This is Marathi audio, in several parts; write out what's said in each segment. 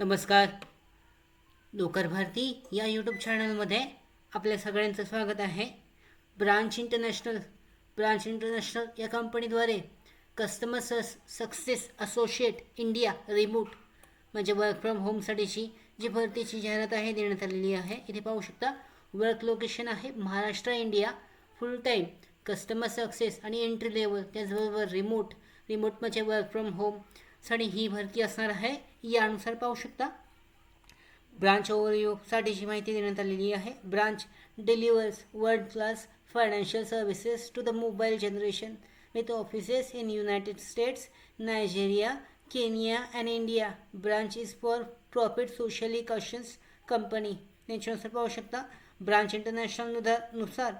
नमस्कार. नोकर भारती या यूट्यूब चॅनलमध्ये आपल्या सगळ्यांचं स्वागत आहे. ब्रांच इंटरनॅशनल या कंपनीद्वारे customer success associate India remote म्हणजे वर्क फ्रॉम होमसाठीची जी भरतीची जाहिरात आहे देण्यात आलेली आहे. इथे पाहू शकता वर्क लोकेशन आहे महाराष्ट्र इंडिया. फुल टाईम कस्टमर सक्सेस आणि एंट्री लेवल त्याचबरोबर रिमोट म्हणजे वर्क फ्रॉम होमसाठी ही भरती असणार आहे. यानुसार पाहू शकता ब्रांच ओव्हरव्ह्यूसाठीची माहिती देण्यात आलेली आहे. Branch delivers world class financial services to the mobile generation with offices in United States, Nigeria, Kenya and India. Branch is for profit socially conscious company. त्याच्यानुसार पाहू शकता ब्रांच इंटरनॅशनल नुसार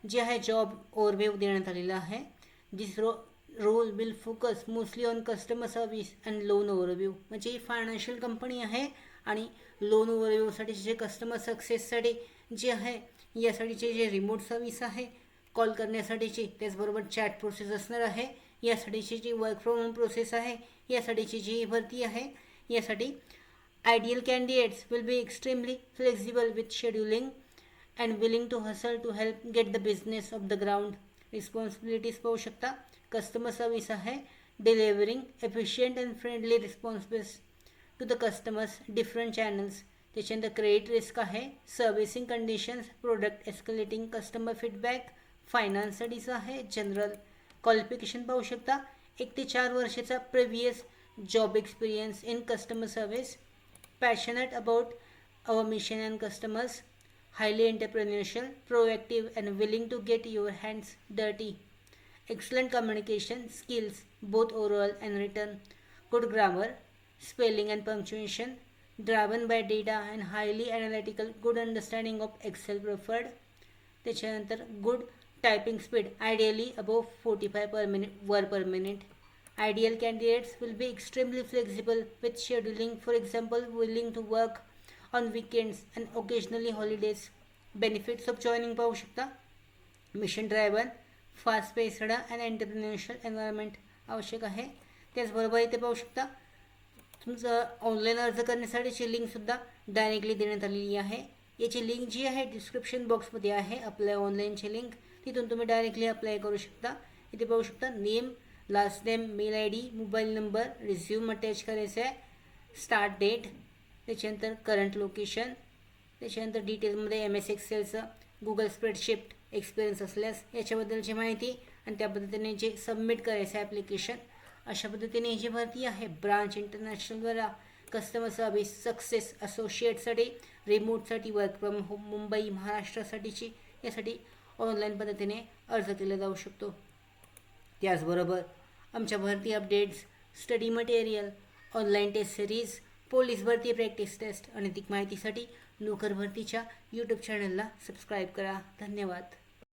जे आहे जॉब ओव्हरव्ह्यू देण्यात आलेला आहे. This role will focus mostly on customer service and loan overview म्हणजे ही फायनान्शियल कंपनी आहे आणि लोन ओव्हरव्ह्यूसाठी जे कस्टमर सक्सेससाठी जे आहे यासाठीचे जे रिमोट सर्व्हिस आहे कॉल करण्यासाठीची त्याचबरोबर चॅट प्रोसेस असणार आहे. यासाठीची जी वर्क फ्रॉम होम प्रोसेस आहे यासाठीची जी भरती आहे यासाठी ideal candidates will be extremely flexible with scheduling and willing to hustle to help get the business off the ground. Responsibilities पाहू शकता कस्टमर सर्व्हिस आहे delivering efficient and friendly responsibles to the customers different channels. त्याच्यानंतर क्रेडिट रिस्क आहे servicing conditions product escalating customer feedback. फायनान्ससाठीचं आहे जनरल. क्वालिफिकेशन पाहू शकता 1 ते 4 वर्षाचा previous job experience in customer service, passionate about our mission and customers, highly entrepreneurial, proactive and willing to get your hands dirty. Excellent communication skills, both oral and written. Good grammar, spelling and punctuation. Driven by data and highly analytical. Good understanding of Excel preferred. त्याच्यानंतर good typing speed, ideally above 45 word per minute. Ideal candidates will be extremely flexible with scheduling, for example, willing to work on weekends and occasionally holidays. Benefits of joining पाहू शकता mission driver fast paced and entrepreneurial environment आवश्यक आहे. त्याचबरोबर इथे पाहू शकता तुमचं ऑनलाईन अर्ज करण्यासाठीची लिंकसुद्धा डायरेक्टली देण्यात आलेली आहे. याची लिंक जी आहे डिस्क्रिप्शन बॉक्समध्ये आहे अप्लाय ऑनलाईनची लिंक, तिथून तुम्ही डायरेक्टली अप्लाय करू शकता. इथे पाहू शकता name, last name, mail I D, mobile number, resume attach करायचं आहे, स्टार्ट डेट, त्याच्यानंतर करंट लोकेशन, त्याच्यानंतर डिटेलमध्ये एम एस एक्सेलचं गुगल स्प्रेडशीट एक्सपिरियन्स असल्यास याच्याबद्दलची माहिती आणि त्या पद्धतीने जे सबमिट करायचं आहे ॲप्लिकेशन. अशा पद्धतीने ही जी भरती आहे ब्रांच इंटरनॅशनलद्वारा कस्टमर सर्व्हिस सक्सेस असोसिएटसाठी रिमोटसाठी वर्क फ्रॉम होम मुंबई महाराष्ट्रासाठीची यासाठी ऑनलाईन पद्धतीने अर्ज केला जाऊ शकतो. त्याचबरोबर आमच्या भरती updates, study material, online test series, police भरती प्रॅक्टिस टेस्ट आणि अधिक माहितीसाठी नोकर भरतीच्या यूट्यूब चॅनलला सबस्क्राईब करा. धन्यवाद.